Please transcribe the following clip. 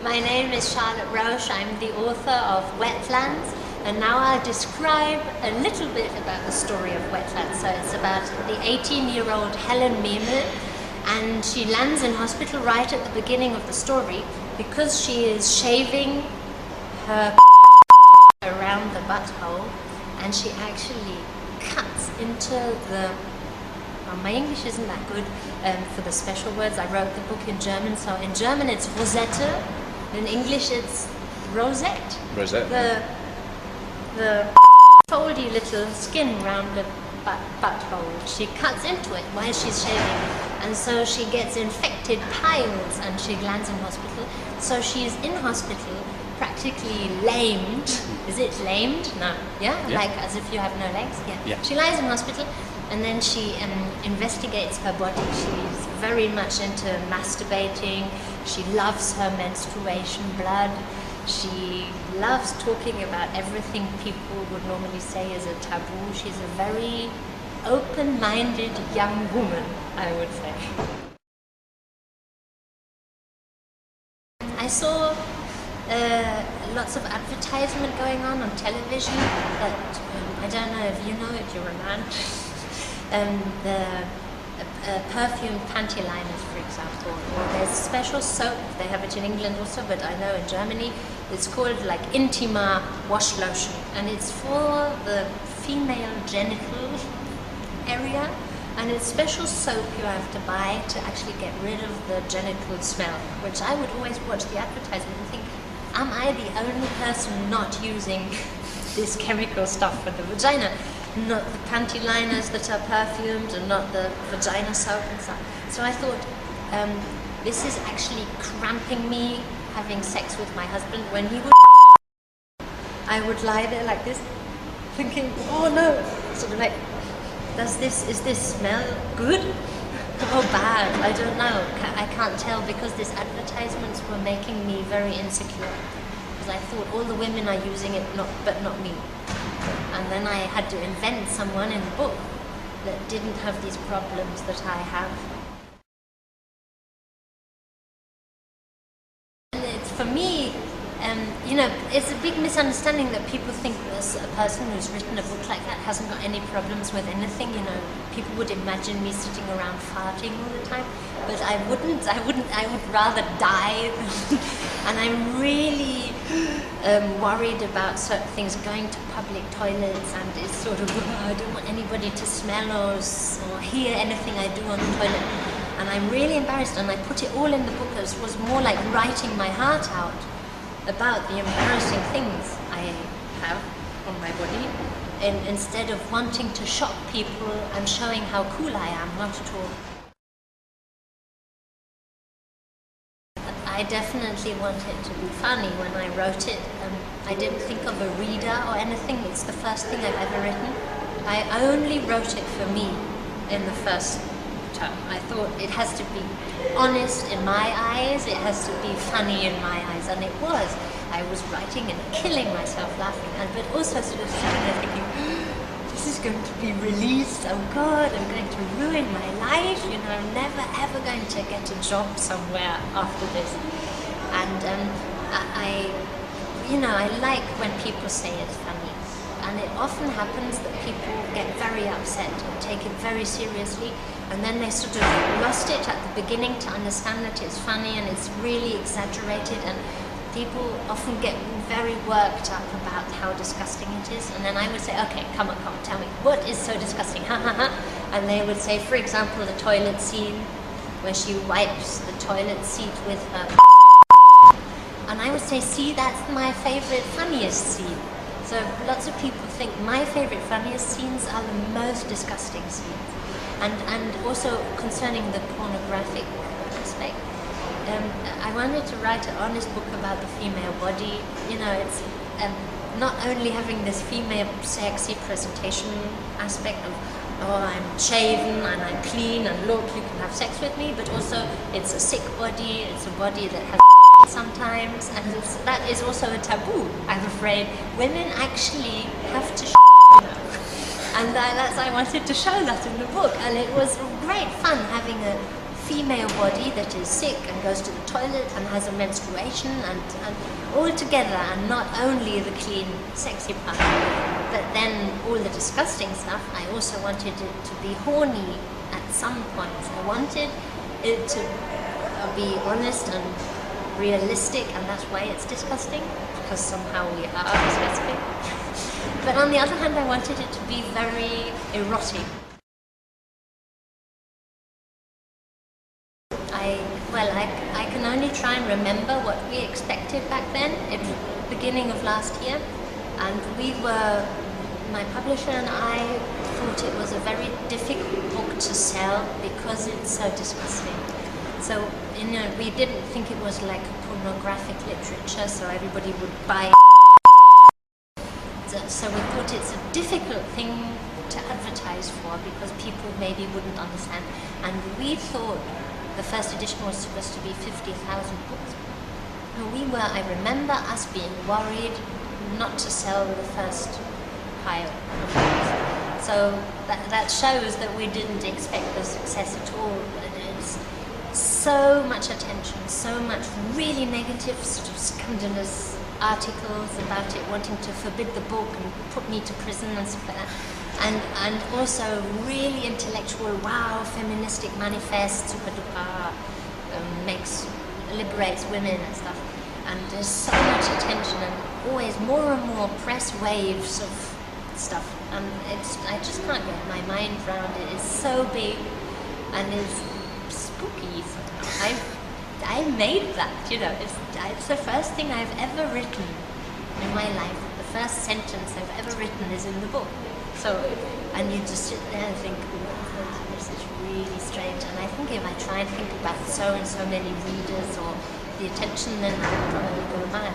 My name is Charlotte Roche. I'm the author of Wetlands, and now I'll describe a little bit about the story of Wetlands. So it's about the 18-year-old Helen Memel, and she lands in hospital right at the beginning of the story because she is shaving her around the butthole, and she actually cuts into the... Well, my English isn't that good for the special words. I wrote the book in German, so in German it's Rosette, in English it's rosette. Rosette. The foldy little skin around the butthole. She cuts into it while she's shaving, and so she gets infected piles and she lands in hospital. So she's in hospital, practically lamed. Is it lamed? No. Yeah? Like as if you have no legs? Yeah. She lies in hospital, and then she investigates her body. She's very much into masturbating. She loves her menstruation blood. She loves talking about everything people would normally say is a taboo. She's a very open-minded young woman, I would say. I saw lots of advertisement going on television, but I don't know if you know it, you're a man. The perfume panty liners, for example, or there's special soap. They have it in England also, but I know in Germany it's called like Intima wash lotion, and it's for the female genital area, and it's special soap you have to buy to actually get rid of the genital smell, which I would always watch the advertisement and think, am I the only person not using this chemical stuff for the vagina? Not the panty liners that are perfumed, and not the vagina soap and stuff. So I thought, this is actually cramping me having sex with my husband. When he would, I would lie there like this, thinking, oh no, sort of like, is this smell good or bad? I don't know. I can't tell, because these advertisements were making me very insecure. Because I thought all the women are using it, but not me. And then I had to invent someone in the book that didn't have these problems that I have. And it's, for me, you know, it's a big misunderstanding that people think a person who's written a book like that hasn't got any problems with anything. You know, people would imagine me sitting around farting all the time, but I wouldn't. I would rather die. And I'm really worried about certain things, going to public toilets, and it's sort of, I don't want anybody to smell or hear anything I do on the toilet. And I'm really embarrassed, and I put it all in the book. It was more like writing my heart out about the embarrassing things I have on my body, and instead of wanting to shock people and showing how cool I am, not at all. I definitely wanted to be funny when I wrote it. I didn't think of a reader or anything. It's the first thing I've ever written. I only wrote it for me in the first term. I thought it has to be honest in my eyes, it has to be funny in my eyes, and it was. I was writing and killing myself laughing, but also sort of sitting there thinking, this is going to be released, oh God, I'm going to ruin my life, you know, I'm never ever going to get a job somewhere after this. And I like when people say it's funny, and it often happens that people get very upset and take it very seriously, and then they sort of lost it at the beginning to understand that it's funny and it's really exaggerated, and people often get very worked up about how disgusting it is, and then I would say, okay, come on, tell me, what is so disgusting, ha ha ha, and they would say, for example, the toilet scene, where she wipes the toilet seat with her and I would say, see, that's my favorite, funniest scene. So lots of people think my favorite, funniest scenes are the most disgusting scenes. And also concerning the pornographic aspect, I wanted to write an honest book about the female body. You know, it's not only having this female sexy presentation aspect of, oh, I'm shaven and I'm clean and look, you can have sex with me, but also it's a sick body, it's a body that has sometimes, and that is also a taboo, I'm afraid. Women actually have to you know. And I wanted to show that in the book, and it was great fun having a female body that is sick and goes to the toilet and has a menstruation and all together, and not only the clean, sexy part, but then all the disgusting stuff. I also wanted it to be horny at some point. I wanted it to be honest and realistic, and that's why it's disgusting, because somehow we are disgusting. But on the other hand, I wanted it to be very erotic. I can only try and remember what we expected back then. It was the beginning of last year, and my publisher and I thought it was a very difficult book to sell because it's so disgusting. So, we didn't think it was like a pornographic literature, so everybody would buy it. So we thought it's a difficult thing to advertise for because people maybe wouldn't understand. And we thought the first edition was supposed to be 50,000 books. And I remember us being worried not to sell the first pile of books. So that shows that we didn't expect the success at all. It's so much attention, so much really negative, sort of scandalous articles about it, wanting to forbid the book and put me to prison and stuff like that. And also really intellectual, wow, feministic manifest, super duper, liberates women and stuff. And there's so much attention and always more and more press waves of stuff. And I just can't get my mind around it. It's so big and it's spooky. I made that, it's the first thing I've ever written in my life. The first sentence I've ever written is in the book. So, and you just sit there and think, oh, this is really strange. And I think if I try and think about so and so many readers or the attention, then I'll probably go mad.